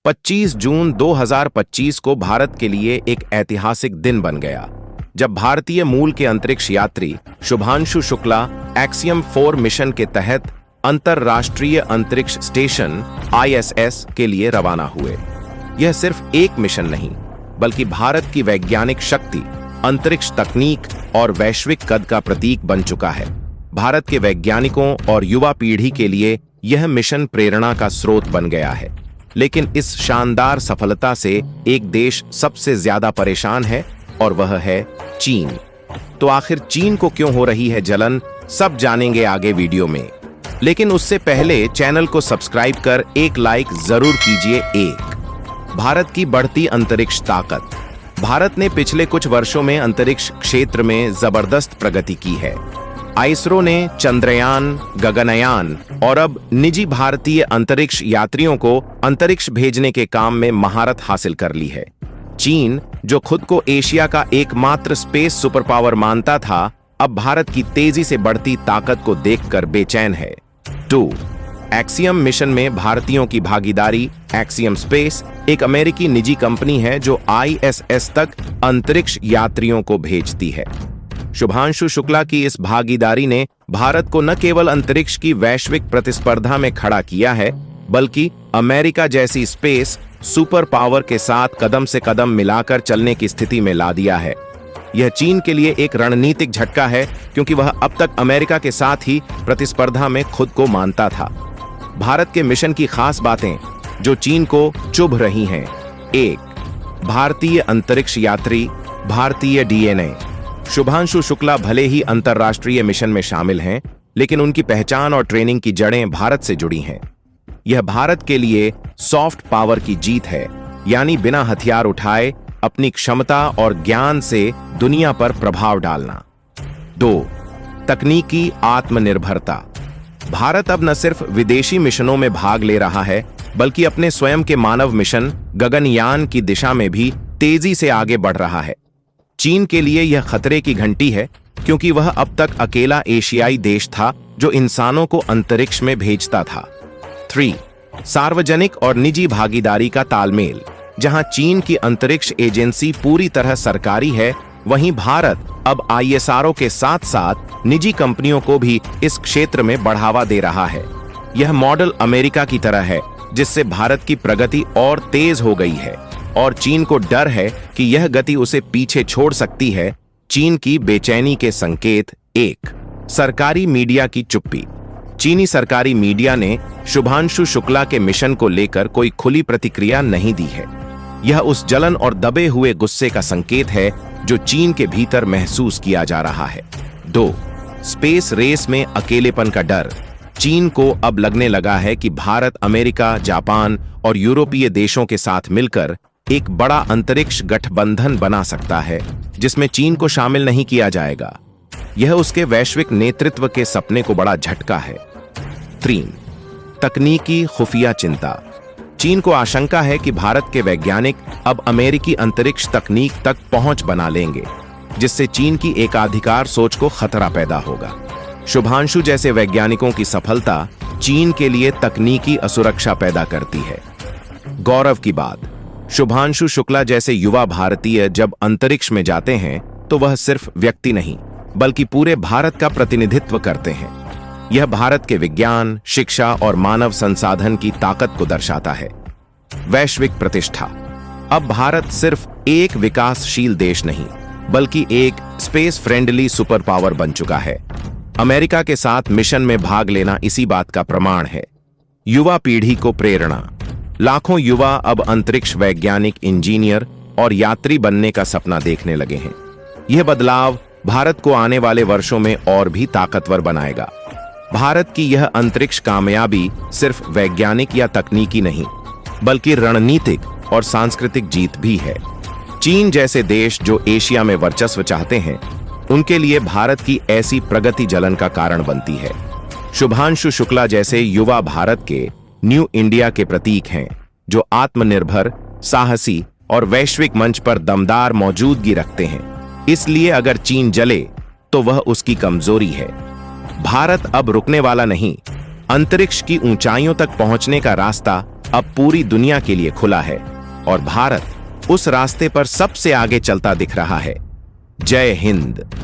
25 जून 2025 को भारत के लिए एक ऐतिहासिक दिन बन गया, जब भारतीय मूल के अंतरिक्ष यात्री शुभांशु शुक्ला एक्सियम 4 मिशन के तहत अंतरराष्ट्रीय अंतरिक्ष स्टेशन ISS के लिए रवाना हुए। यह सिर्फ एक मिशन नहीं, बल्कि भारत की वैज्ञानिक शक्ति, अंतरिक्ष तकनीक और वैश्विक कद का प्रतीक बन चुका है। भारत के वैज्ञानिकों और युवा पीढ़ी के लिए यह मिशन प्रेरणा का स्रोत बन गया है। लेकिन इस शानदार सफलता से एक देश सबसे ज्यादा परेशान है, और वह है चीन। तो आखिर चीन को क्यों हो रही है जलन, सब जानेंगे आगे वीडियो में। लेकिन उससे पहले चैनल को सब्सक्राइब कर एक लाइक जरूर कीजिए। भारत की बढ़ती अंतरिक्ष ताकत। भारत ने पिछले कुछ वर्षों में अंतरिक्ष क्षेत्र में जबरदस्त प्रगति की है। इसरो ने चंद्रयान, गगनयान और अब निजी भारतीय अंतरिक्ष यात्रियों को अंतरिक्ष भेजने के काम में महारत हासिल कर ली है। चीन, जो खुद को एशिया का एकमात्र स्पेस सुपर पावर मानता था, अब भारत की तेजी से बढ़ती ताकत को देखकर बेचैन है। 2. एक्सियम मिशन में भारतीयों की भागीदारी। एक्सियम स्पेस एक अमेरिकी निजी कंपनी है जो ISS तक अंतरिक्ष यात्रियों को भेजती है। शुभांशु शुक्ला की इस भागीदारी ने भारत को न केवल अंतरिक्ष की वैश्विक प्रतिस्पर्धा में खड़ा किया है, बल्कि अमेरिका जैसी स्पेस सुपर पावर के साथ कदम से कदम मिलाकर चलने की स्थिति में ला दिया है। यह चीन के लिए एक रणनीतिक झटका है, क्योंकि वह अब तक अमेरिका के साथ ही प्रतिस्पर्धा में खुद को मानता था। भारत के मिशन की खास बातें जो चीन को चुभ रही हैं। 1. भारतीय अंतरिक्ष यात्री, भारतीय DNA। शुभांशु शुक्ला भले ही अंतरराष्ट्रीय मिशन में शामिल हैं, लेकिन उनकी पहचान और ट्रेनिंग की जड़ें भारत से जुड़ी हैं। यह भारत के लिए सॉफ्ट पावर की जीत है, यानी बिना हथियार उठाए अपनी क्षमता और ज्ञान से दुनिया पर प्रभाव डालना। 2. तकनीकी आत्मनिर्भरता। भारत अब न सिर्फ विदेशी मिशनों में भाग ले रहा है, बल्कि अपने स्वयं के मानव मिशन गगनयान की दिशा में भी तेजी से आगे बढ़ रहा है। चीन के लिए यह खतरे की घंटी है, क्योंकि वह अब तक अकेला एशियाई देश था जो इंसानों को अंतरिक्ष में भेजता था। 3. सार्वजनिक और निजी भागीदारी का तालमेल। जहां चीन की अंतरिक्ष एजेंसी पूरी तरह सरकारी है, वहीं भारत अब ISRO के साथ साथ निजी कंपनियों को भी इस क्षेत्र में बढ़ावा दे रहा है। यह मॉडल अमेरिका की तरह है, जिससे भारत की प्रगति और तेज हो गई है, और चीन को डर है कि यह गति उसे पीछे छोड़ सकती है। चीन की बेचैनी के संकेत। 1. सरकारी मीडिया की चुप्पी। चीनी सरकारी मीडिया ने शुभांशु शुक्ला के मिशन को लेकर कोई खुली प्रतिक्रिया नहीं दी है। यह उस जलन और दबे हुए गुस्से का संकेत है जो चीन के भीतर महसूस किया जा रहा है। 2. स्पेस रेस में अकेलेपन का डर। चीन को अब लगने लगा है कि भारत अमेरिका, जापान और यूरोपीय देशों के साथ मिलकर एक बड़ा अंतरिक्ष गठबंधन बना सकता है, जिसमें चीन को शामिल नहीं किया जाएगा। यह उसके वैश्विक नेतृत्व के सपने को बड़ा झटका है। 3. तकनीकी खुफिया चिंता। चीन को आशंका है कि भारत के वैज्ञानिक अब अमेरिकी अंतरिक्ष तकनीक तक पहुंच बना लेंगे, जिससे चीन की एकाधिकार सोच को खतरा पैदा होगा। शुभांशु जैसे वैज्ञानिकों की सफलता चीन के लिए तकनीकी असुरक्षा पैदा करती है। गौरव की बात, शुभांशु शुक्ला जैसे युवा भारतीय जब अंतरिक्ष में जाते हैं, तो वह सिर्फ व्यक्ति नहीं, बल्कि पूरे भारत का प्रतिनिधित्व करते हैं। यह भारत के विज्ञान, शिक्षा और मानव संसाधन की ताकत को दर्शाता है। वैश्विक प्रतिष्ठा। अब भारत सिर्फ एक विकासशील देश नहीं, बल्कि एक स्पेस फ्रेंडली सुपर पावर बन चुका है। अमेरिका के साथ मिशन में भाग लेना इसी बात का प्रमाण है। युवा पीढ़ी को प्रेरणा। लाखों युवा अब अंतरिक्ष वैज्ञानिक, इंजीनियर और यात्री बनने का सपना देखने लगे हैं। यह बदलाव भारत को आने वाले वर्षों में और भी ताकतवर बनाएगा। भारत की यह अंतरिक्ष कामयाबी सिर्फ वैज्ञानिक या तकनीकी नहीं, बल्कि रणनीतिक और सांस्कृतिक जीत भी है। चीन जैसे देश जो एशिया में वर्चस्व चाहते हैं, उनके लिए भारत की ऐसी प्रगति जलन का कारण बनती है। शुभांशु शुक्ला जैसे युवा भारत के न्यू इंडिया के प्रतीक हैं, जो आत्मनिर्भर, साहसी और वैश्विक मंच पर दमदार मौजूदगी रखते हैं। इसलिए अगर चीन जले तो वह उसकी कमजोरी है। भारत अब रुकने वाला नहीं। अंतरिक्ष की ऊंचाइयों तक पहुंचने का रास्ता अब पूरी दुनिया के लिए खुला है और भारत उस रास्ते पर सबसे आगे चलता दिख रहा है। जय हिंद।